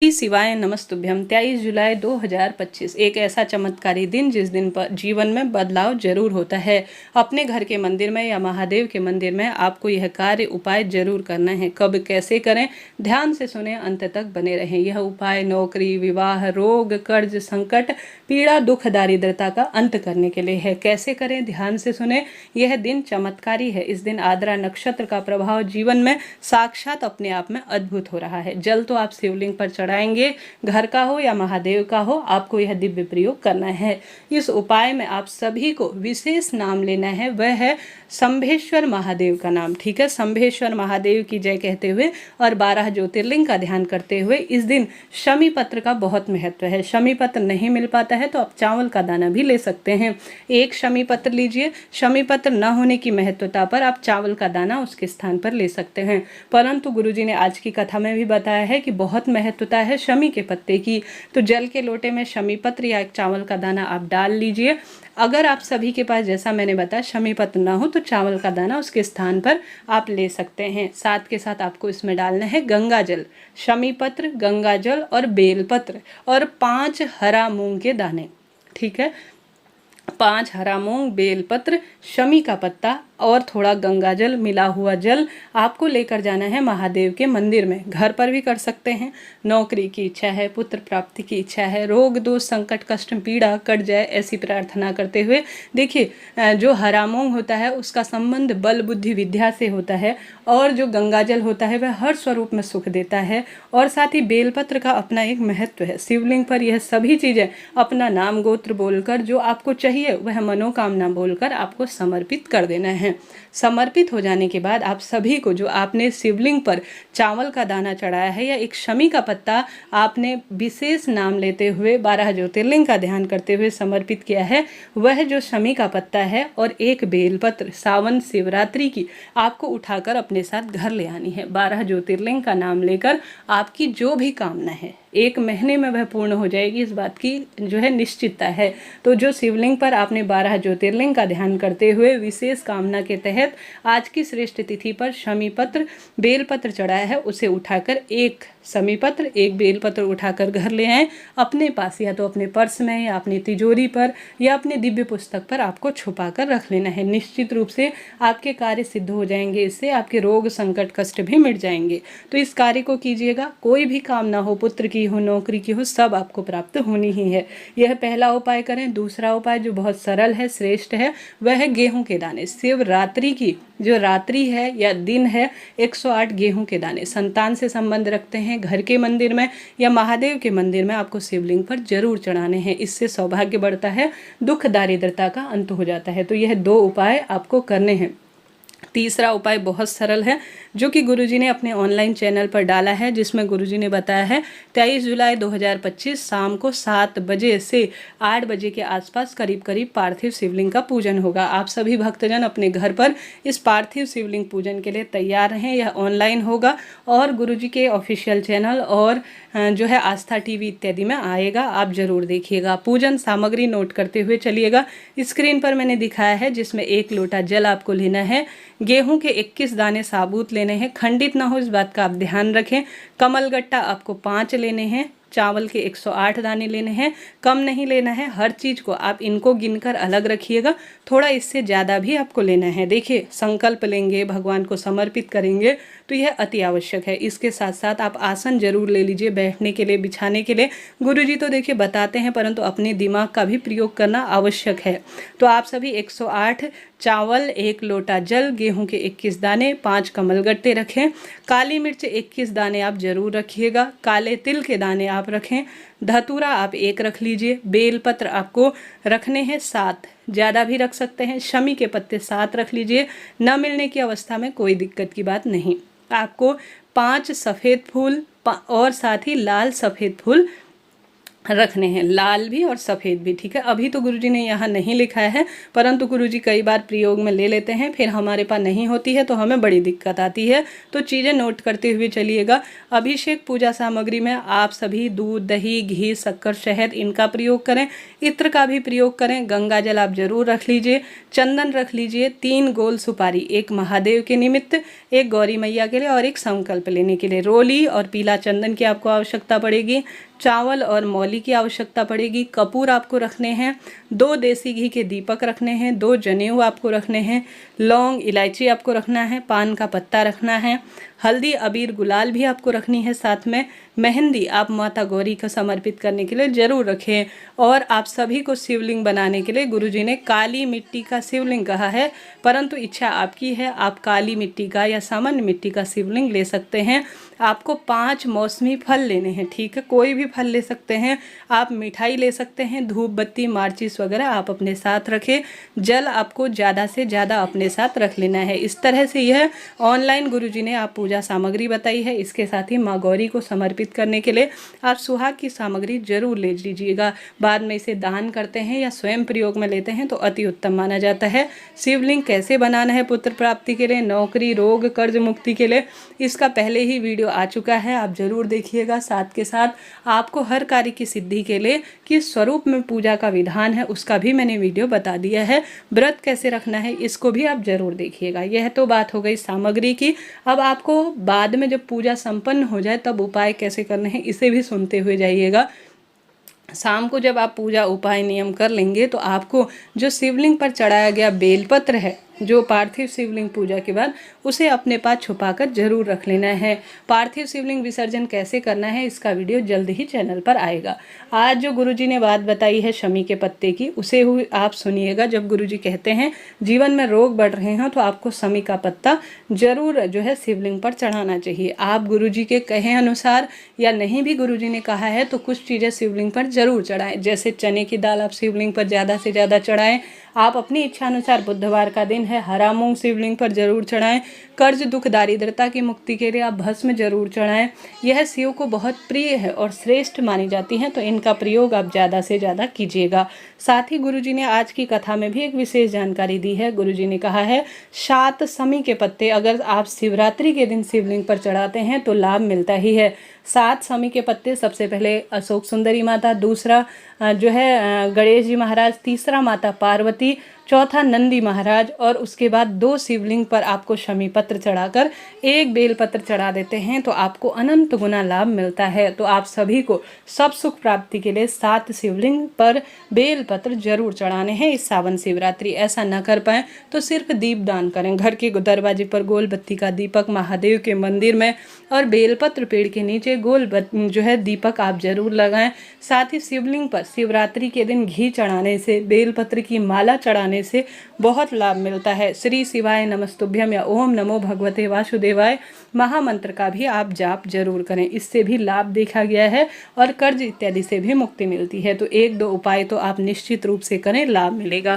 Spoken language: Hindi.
शिवाय नमस्तुभ्यम। 23 जुलाई 2025 एक ऐसा चमत्कारी दिन जिस दिन पर जीवन में बदलाव जरूर होता है। अपने घर के मंदिर में या महादेव के मंदिर में आपको यह कार्य उपाय जरूर करना है। कब कैसे करें, ध्यान से सुने, अंत तक बने रहें। यह उपाय नौकरी, विवाह, रोग, कर्ज, संकट, पीड़ा, दुख, दारिद्रता का अंत करने के लिए है। कैसे करें, ध्यान से सुने। यह दिन चमत्कारी है। इस दिन आद्रा नक्षत्र का प्रभाव जीवन में साक्षात अपने आप में अद्भुत हो रहा है। जल तो आप शिवलिंग पर चढ़ाएंगे, घर का हो या महादेव का हो, आपको यह दिव्य प्रयोग करना है। इस उपाय में आप सभी को विशेष नाम लेना है, वह है शंभेश्वर महादेव का नाम। ठीक है, शंभेश्वर महादेव की जय कहते हुए और 12 ज्योतिर्लिंग का ध्यान करते हुए इस दिन शमी पत्र का बहुत महत्व है। शमी पत्र नहीं मिल पाता है तो आप चावल का दाना भी ले सकते हैं। एक शमी पत्र लीजिए। शमी पत्र न होने की महत्वता पर आप चावल का दाना उसके स्थान पर ले सकते हैं। परंतु गुरुजी ने आज की कथा में भी बताया है कि बहुत महत्वता है शमी के पत्ते की। तो जल के लोटे में शमी पत्र या एक चावल का दाना आप डाल लीजिए। अगर आप सभी के पास, जैसा मैंने बताया, शमी पत्र ना हो तो चावल का दाना उसके स्थान पर आप ले सकते हैं। साथ के साथ आपको इसमें डालना है गंगा जल, शमी पत्र, गंगा जल और बेल पत्र और 5 हरा मूंग के दाने। ठीक है, 5 हरा मूंग, बेलपत्र, शमी का पत्ता और थोड़ा गंगा जल मिला हुआ जल आपको लेकर जाना है महादेव के मंदिर में। घर पर भी कर सकते हैं। नौकरी की इच्छा है, पुत्र प्राप्ति की इच्छा है, रोग दोष संकट कष्ट पीड़ा कट जाए, ऐसी प्रार्थना करते हुए देखिए, जो हरा मूंग होता है उसका संबंध बल बुद्धि विद्या से होता है और जो गंगा जल होता है वह हर स्वरूप में सुख देता है। और साथ ही बेलपत्र का अपना एक महत्व है। शिवलिंग पर यह सभी चीज़ें अपना नाम गोत्र बोलकर, जो आपको चाहिए वह मनोकामना बोलकर आपको समर्पित कर देना है। समर्पित हो जाने के बाद आप सभी को, जो आपने शिवलिंग पर चावल का दाना चढ़ाया है या एक शमी का पत्ता आपने विशेष नाम लेते हुए 12 ज्योतिर्लिंग का ध्यान करते हुए समर्पित किया है, वह जो शमी का पत्ता है और एक बेलपत्र सावन शिवरात्रि की आपको उठाकर अपने साथ घर ले आनी है। 12 ज्योतिर्लिंग का नाम लेकर आपकी जो भी कामना है 1 महीने में वह पूर्ण हो जाएगी, इस बात की जो है निश्चितता है। तो जो शिवलिंग पर आपने 12 ज्योतिर्लिंग का ध्यान करते हुए विशेष कामना के तहत आज की श्रेष्ठ तिथि पर शमी पत्र बेलपत्र चढ़ाया है, उसे उठाकर, एक शमी पत्र एक बेलपत्र उठाकर घर ले आएँ। अपने पास या तो अपने पर्स में या अपनी तिजोरी पर या अपने दिव्य पुस्तक पर आपको छुपा कर रख लेना है। निश्चित रूप से आपके कार्य सिद्ध हो जाएंगे। इससे आपके रोग संकट कष्ट भी मिट जाएंगे। तो इस कार्य को कीजिएगा। कोई भी कामना हो, पुत्र की हो, नौकरी की हो, सब आपको प्राप्त होनी ही है। यह पहला उपाय करें। दूसरा उपाय जो बहुत सरल है, श्रेष्ठ है, वह है गेहूं के दाने। शिवरात्रि की जो रात्रि है या दिन है, 108 गेहूं के दाने। संतान से संबंध रखते हैं, घर के मंदिर में या महादेव के मंदिर में आपको शिवलिंग पर जरूर चढ़ाने हैं। इससे सौभाग्य बढ़ता है, दुख दारिद्रता का अंत हो जाता है। तो यह 2 उपाय आपको करने हैं। तीसरा उपाय बहुत सरल है, जो कि गुरुजी ने अपने ऑनलाइन चैनल पर डाला है, जिसमें गुरुजी ने बताया है 23 जुलाई 2025 शाम को 7 बजे से 8 बजे के आसपास करीब करीब पार्थिव शिवलिंग का पूजन होगा। आप सभी भक्तजन अपने घर पर इस पार्थिव शिवलिंग पूजन के लिए तैयार रहें। यह ऑनलाइन होगा और गुरुजी के ऑफिशियल चैनल और जो है आस्था टीवी इत्यादि में आएगा। आप जरूर देखिएगा। पूजन सामग्री नोट करते हुए चलिएगा। स्क्रीन पर मैंने दिखाया है, जिसमें 1 लोटा जल आपको लेना है। गेहूं के 21 दाने साबुत लेने हैं, खंडित ना हो इस बात का आप ध्यान रखें। कमलगट्टा आपको 5 लेने हैं। चावल के 108 दाने लेने हैं, कम नहीं लेना है। हर चीज़ को आप इनको गिनकर अलग रखिएगा, थोड़ा इससे ज़्यादा भी आपको लेना है। देखिए, संकल्प लेंगे, भगवान को समर्पित करेंगे तो यह अति आवश्यक है। इसके साथ साथ आप आसन जरूर ले लीजिए, बैठने के लिए, बिछाने के लिए। गुरुजी तो देखिए बताते हैं, परंतु अपने दिमाग का भी प्रयोग करना आवश्यक है। तो आप सभी 108 चावल, 1 लोटा जल, गेहूं के 21 दाने, 5 कमलगट्टे रखें। काली मिर्च 21 दाने आप जरूर रखिएगा। काले तिल के दाने आप रखें। धतूरा आप 1 रख लीजिए। बेलपत्र आपको रखने हैं 7, ज़्यादा भी रख सकते हैं। शमी के पत्ते 7 रख लीजिए। न मिलने की अवस्था में कोई दिक्कत की बात नहीं। आपको 5 सफ़ेद फूल और साथ ही लाल सफ़ेद फूल रखने हैं, लाल भी और सफ़ेद भी, ठीक है। अभी तो गुरुजी ने यहाँ नहीं लिखा है, परंतु गुरुजी कई बार प्रयोग में ले लेते हैं, फिर हमारे पास नहीं होती है तो हमें बड़ी दिक्कत आती है। तो चीज़ें नोट करते हुए चलिएगा। अभिषेक पूजा सामग्री में आप सभी दूध, दही, घी, शक्कर, शहद इनका प्रयोग करें। इत्र का भी प्रयोग करें। गंगा जल आप जरूर रख लीजिए। चंदन रख लीजिए। 3 गोल सुपारी, एक महादेव के निमित्त, एक गौरी मैया के लिए और एक संकल्प लेने के लिए। रोली और पीला चंदन की आपको आवश्यकता पड़ेगी। चावल और मौली की आवश्यकता पड़ेगी। कपूर आपको रखने हैं। 2 देसी घी के दीपक रखने हैं। 2 जनेऊ आपको रखने हैं। लौंग, इलायची आपको रखना है। पान का पत्ता रखना है। हल्दी, अबीर, गुलाल भी आपको रखनी है। साथ में मेहंदी आप माता गौरी को समर्पित करने के लिए ज़रूर रखें। और आप सभी को शिवलिंग बनाने के लिए गुरुजी ने काली मिट्टी का शिवलिंग कहा है, परंतु इच्छा आपकी है, आप काली मिट्टी का या सामान्य मिट्टी का शिवलिंग ले सकते हैं। आपको 5 मौसमी फल लेने हैं, ठीक है, कोई भी फल ले सकते हैं। आप मिठाई ले सकते हैं। धूप बत्ती, माचिस वगैरह आप अपने साथ रखें। जल आपको ज़्यादा से ज़्यादा अपने साथ रख लेना है। इस तरह से यह ऑनलाइन गुरुजी ने आप पूजा सामग्री बताई है। इसके साथ ही माँ गौरी को समर्पित करने के लिए आप सुहाग की सामग्री जरूर ले लीजिएगा। बाद में इसे दान करते हैं या स्वयं प्रयोग में लेते हैं तो अति उत्तम माना जाता है। शिवलिंग कैसे बनाना है पुत्र प्राप्ति के लिए, नौकरी, रोग, कर्ज मुक्ति के लिए, इसका पहले ही वीडियो आ चुका है, आप जरूर देखिएगा। साथ के साथ आपको हर कार्य की सिद्धि के लिए किस स्वरूप में पूजा का विधान है उसका भी मैंने वीडियो बता दिया है। व्रत कैसे रखना है इसको भी आप जरूर देखिएगा। यह तो बात हो गई सामग्री की। अब आपको बाद में जब पूजा संपन्न हो जाए तब उपाय कैसे करने हैं इसे भी सुनते हुए जाइएगा। शाम को जब आप पूजा उपाय नियम कर लेंगे तो आपको जो शिवलिंग पर चढ़ाया गया बेलपत्र है, जो पार्थिव शिवलिंग पूजा के बाद, उसे अपने पास छुपाकर जरूर रख लेना है। पार्थिव शिवलिंग विसर्जन कैसे करना है इसका वीडियो जल्द ही चैनल पर आएगा। आज जो गुरुजी ने बात बताई है शमी के पत्ते की, उसे हुई आप सुनिएगा। जब गुरुजी कहते हैं जीवन में रोग बढ़ रहे हैं तो आपको शमी का पत्ता जरूर जो है शिवलिंग पर चढ़ाना चाहिए। आप गुरुजी के कहे अनुसार या नहीं भी गुरुजी ने कहा है तो कुछ चीज़ें शिवलिंग पर जरूर चढ़ाएं। जैसे चने की दाल आप शिवलिंग पर ज़्यादा से ज़्यादा चढ़ाएं। आप अपनी इच्छा अनुसार, बुधवार का दिन है, हरा मूंग शिवलिंग पर जरूर चढ़ाएं। कर्ज, दुख, दारिद्रता की मुक्ति के लिए आप भस्म जरूर चढ़ाएं। यह शिव को बहुत प्रिय है और श्रेष्ठ मानी जाती हैं, तो इनका प्रयोग आप ज़्यादा से ज़्यादा कीजिएगा। साथ ही गुरुजी ने आज की कथा में भी एक विशेष जानकारी दी है। गुरुजी ने कहा है 7 शमी के पत्ते अगर आप शिवरात्रि के दिन शिवलिंग पर चढ़ाते हैं तो लाभ मिलता ही है। 7 शमी के पत्ते, सबसे पहले अशोक सुंदरी माता, दूसरा जो है गणेश जी महाराज, तीसरा माता पार्वती, चौथा नंदी महाराज, और उसके बाद 2 शिवलिंग पर आपको शमी पत्र चढ़ाकर 1 बेलपत्र चढ़ा देते हैं तो आपको अनंत गुना लाभ मिलता है। तो आप सभी को सब सुख प्राप्ति के लिए 7 शिवलिंग पर बेलपत्र जरूर चढ़ाने हैं इस सावन शिवरात्रि। ऐसा न कर पाए तो सिर्फ दीप दान करें। घर के दरवाजे पर गोल बत्ती का दीपक, महादेव के मंदिर में और बेलपत्र पेड़ के नीचे गोल जो है दीपक आप जरूर लगाएं। साथ ही शिवलिंग पर शिवरात्रि के दिन घी चढ़ाने से, बेलपत्र की माला चढ़ाने से बहुत लाभ मिलता है। श्री शिवाय नमस्तुभ्यम या ओम नमो भगवते वासुदेवाय महामंत्र का भी आप जाप जरूर करें। इससे भी लाभ देखा गया है और कर्ज इत्यादि से भी मुक्ति मिलती है। तो 1-2 उपाय तो आप निश्चित रूप से करें, लाभ मिलेगा।